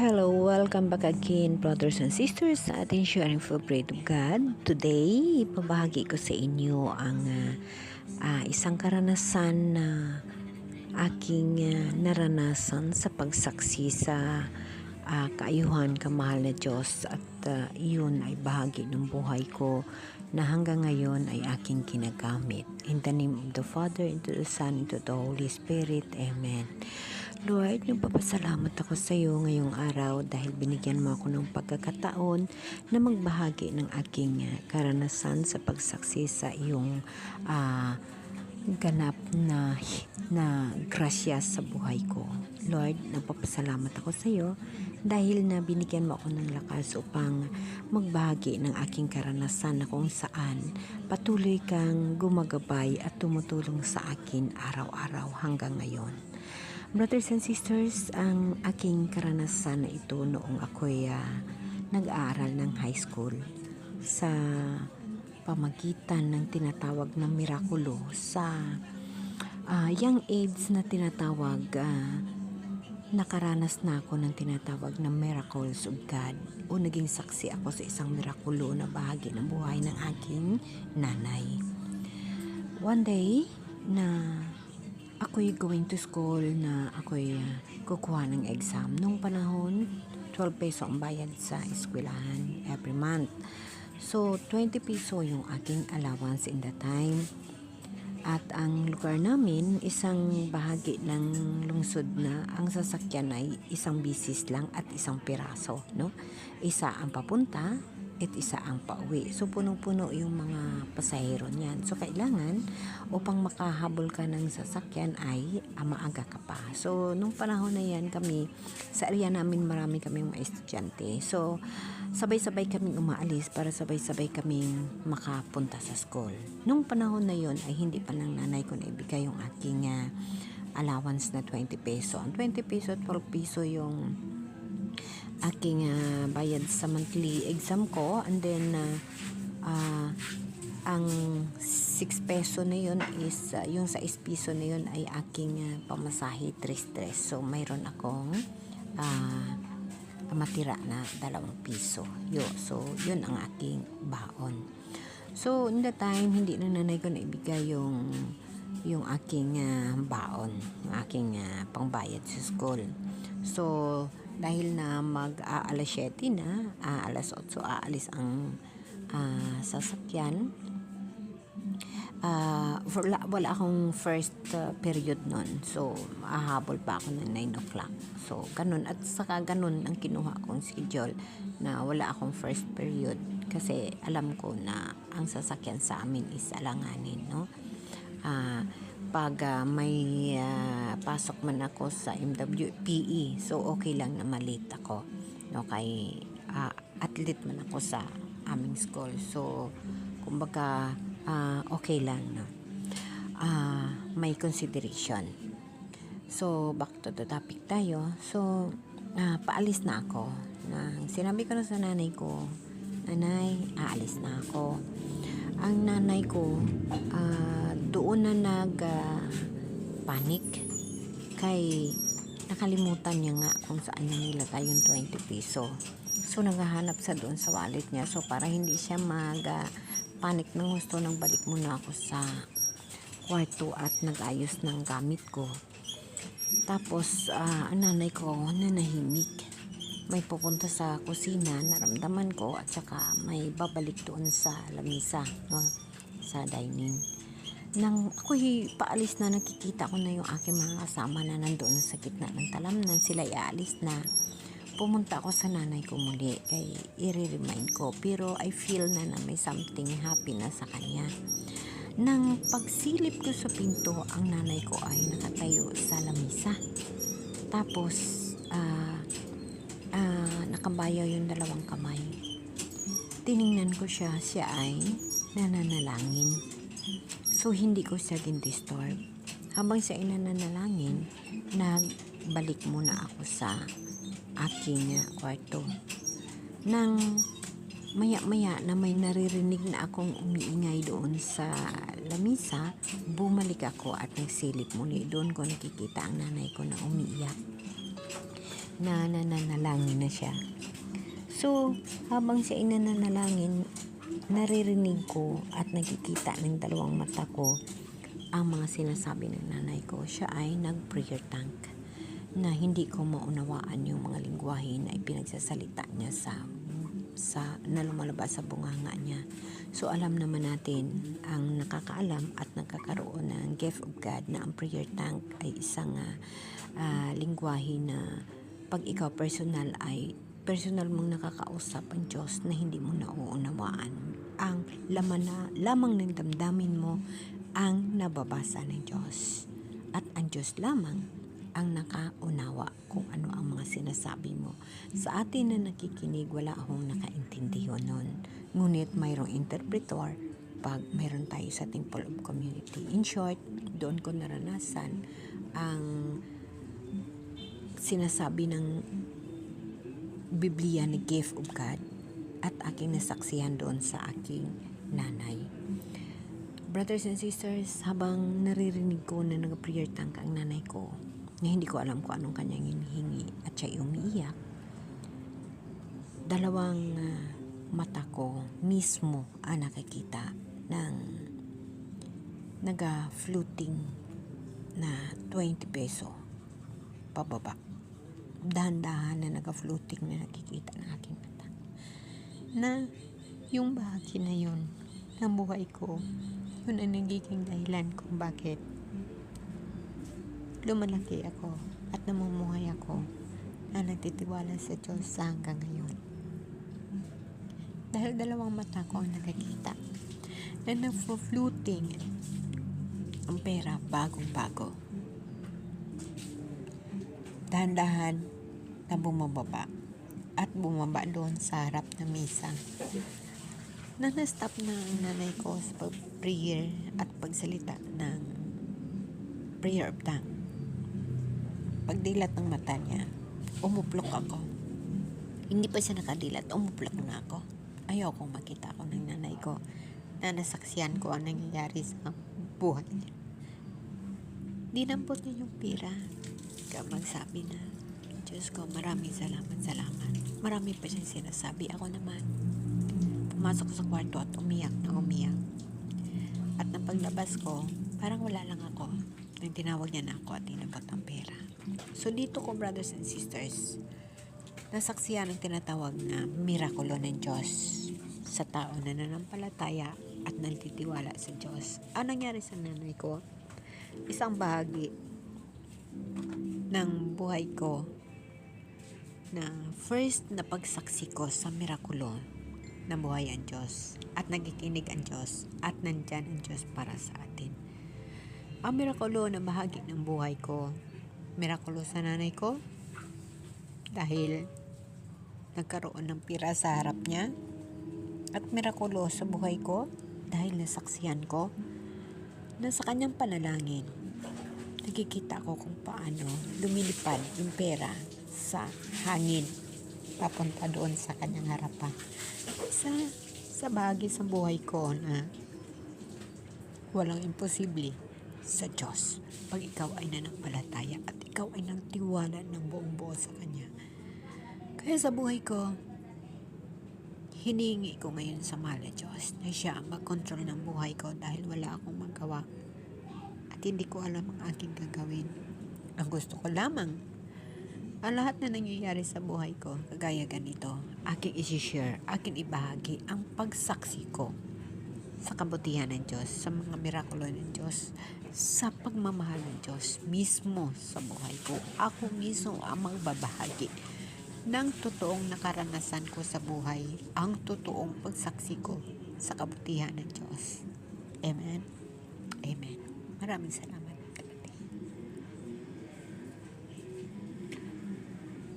Hello, welcome back again brothers and sisters sa ating sharing for Bread of God. Today, ipabahagi ko sa inyo ang isang karanasan na aking naranasan sa pagsaksi sa kaayuhan kamahal na Diyos at iyon ay bahagi ng buhay ko na hanggang ngayon ay aking kinagamit. In the name of the Father, into the Son, into the Holy Spirit. Amen. Lord, nagpapasalamat ako sa iyo ngayong araw dahil binigyan mo ako ng pagkakataon na magbahagi ng aking karanasan sa pagsaksi sa iyong ganap na grasya sa buhay ko. Lord, nagpapasalamat ako sa iyo dahil na binigyan mo ako ng lakas upang magbahagi ng aking karanasan na kung saan patuloy kang gumagabay at tumutulong sa akin araw-araw hanggang ngayon. Brothers and sisters, ang aking karanasan na ito noong ako'y nag-aaral ng high school sa pamagitan ng tinatawag na mirakulo sa young age na tinatawag, nakaranas na ako ng tinatawag na miracles of God o naging saksi ako sa isang mirakulo na bahagi ng buhay ng aking nanay. One day na ako'y going to school na ako'y kukuha ng exam. Nung panahon, 12 peso ang bayad sa eskwelahan every month. So, 20 peso yung aking allowance in the time. At ang lugar namin, isang bahagi ng lungsod na ang sasakyan ay isang bisis lang at isang piraso. No? Isa ang papunta at isa ang pauwi. So, punong-puno yung mga pasahero niyan. So, kailangan upang makahabol ka ng sasakyan ay maaga ka pa. So, nung panahon na yan kami, sa area namin marami kaming mga estudyante. So, sabay-sabay kaming umaalis para sabay-sabay kaming makapunta sa school. Nung panahon na yon ay hindi pa ng nanay ko na ibigay yung aking allowance na 20 peso. Ang 20 peso at 12 peso yung aking bayad sa monthly exam ko, and then ang 6 peso na yun is yung 6 piso na yun ay aking pamasahe 3 so mayroon akong matira na 2 piso so yun ang aking baon. So in the time hindi na nanay ko na ibigay yung aking baon, yung aking pangbayad sa school. So dahil na mag-aalas 7 na, alas 8 aalis ang sasakyan. Wala akong first period nun. So, ahabol pa ako ng 9 o'clock. So, ganun. At saka ganun ang kinuha kong schedule na wala akong first period kasi alam ko na ang sasakyan sa amin is alanganin, no? Pag may pasok man ako sa MWPE, so okay lang na malate ako. No, kay athlete man ako sa aming school. So, kumbaga, okay lang, no? May consideration. So, back to the topic tayo. So, paalis na ako. Sinabi ko na sa nanay ko, nanay, aalis na ako. Ang nanay ko, doon na panic kay nakalimutan niya nga kung saan niya nilagay yung 20 peso. So, naghahanap sa doon sa wallet niya. So, para hindi siya panic nang gusto nang balik muna ako sa kwarto at nag-ayos ng gamit ko. Tapos, ang nanay ko nanahimik. May pupunta sa kusina, naramdaman ko, at saka may babalik doon sa lamisa, no? Sa dining. Nang ako'y paalis na, nakikita ko na yung aking mga kasama na nandoon sa gitna ng talamnan, sila iaalis na. Pumunta ako sa nanay ko muli, kay i-remind ko, pero I feel na may something happy na sa kanya. Nang pagsilip ko sa pinto, ang nanay ko ay nakatayo sa lamisa. Tapos, nakabayaw yung 2 kamay. Tiningnan ko siya ay nananalangin. So, hindi ko siya din-disturb. Habang siya ay nananalangin, nagbalik muna ako sa aking kwarto. Nang maya-maya na may naririnig na akong umiingay doon sa lamisa, bumalik ako at nagsilip muli. Doon ko nakikita ang nanay ko na umiiyak. na nananalangin na siya. So, habang siya ay nananalangin, naririnig ko at nakikita ng dalawang mata ko ang mga sinasabi ng nanay ko. Siya ay nag-prayer tank na hindi ko maunawaan yung mga lingwahe na ipinagsasalita niya na lumalabas sa bunganga niya. So alam naman natin, ang nakakaalam at nagkakaroon ng gift of God na ang prayer tank ay isang lingwahe na pag ikaw personal mong nakakausap ang Diyos na hindi mo nauunawaan. Ang lamang ng damdamin mo ang nababasa ng Diyos. At ang Diyos lamang ang nakaunawa kung ano ang mga sinasabi mo. Sa atin na nakikinig, wala akong nakaintindihan nun. Ngunit mayroong interpreter pag mayroon tayo sa Temple of Community. In short, doon ko naranasan ang sinasabi ng Biblia na gift of God at aking nasaksihan doon sa aking nanay. Brothers and sisters, habang naririnig ko na nag-prayer tank ang nanay ko, na hindi ko alam kung anong kanyang hinihingi at siya umiiyak, dalawang mata ko mismo ang nakikita ng naga-floating na 20 peso pababa. Dahan-dahan na naga-floating na nakikita ng aking mata. Na yung bahagi na yun ng buhay ko, yun ang nagiging dahilan kung bakit lumalaki ako at namumuhay ako na nagtitiwala sa Diyos hanggang ngayon. Dahil dalawang mata ko ang nakikita na nag-floating ang pera bagong-bago. Dahan-dahan na bumababa at bumaba doon sa harap ng mesa. Na na-stop na ang nanay ko sa pag-prayer at pagsalita ng prayer of tongue. Pagdilat ng mata niya, umuplok ako. Hindi pa siya nakadilat, umuplok na ako. Ayaw kong makita ako ng nanay ko na nasaksiyan ko ang nangyayari sa buhay niya. Dinampot niya yung pira. Magsabi na, Diyos ko, maraming salamat. Marami pa siyang sinasabi. Ako naman, pumasok sa kwarto at umiyak. At nang paglabas ko, parang wala lang ako. Nang tinawag niya na ako at tinabot ang pera. So dito ko, brothers and sisters, nasaksiyan ang tinatawag na mirakulo ng Diyos sa tao na nanampalataya at nagtitiwala sa Diyos. Ang nangyari sa nanay ko, isang bahagi ng buhay ko na first na pagsaksi ko sa mirakulo na buhay ang Diyos at nagikinig ang Diyos at nandyan ang Diyos para sa atin. Ang mirakulo na bahagi ng buhay ko, mirakulo sa nanay ko dahil nagkaroon ng pira sa harap niya, at mirakulo sa buhay ko dahil nasaksihan ko na sa kanyang panalangin nakikita ko kung paano lumilipad yung pera sa hangin papunta doon sa kanyang harapan. Sa bahagi sa buhay ko na walang imposible sa Diyos pag ikaw ay nanampalataya at ikaw ay nagtiwala ng buong buo sa Kanya. Kaya sa buhay ko, hinihingi ko ngayon sa mahal na Diyos na siya ang mag-control ng buhay ko dahil wala akong magawa at hindi ko alam ang aking gagawin. Ang gusto ko lamang, ang lahat na nangyayari sa buhay ko, kagaya ganito, aking isi-share, aking ibahagi ang pagsaksi ko sa kabutihan ng Diyos, sa mga mirakulo ng Diyos, sa pagmamahal ng Diyos mismo sa buhay ko. Ako mismo ang magbabahagi ng totoong nakaranasan ko sa buhay, ang totoong pagsaksi ko sa kabutihan ng Diyos. Amen. Amen. Maraming salamat.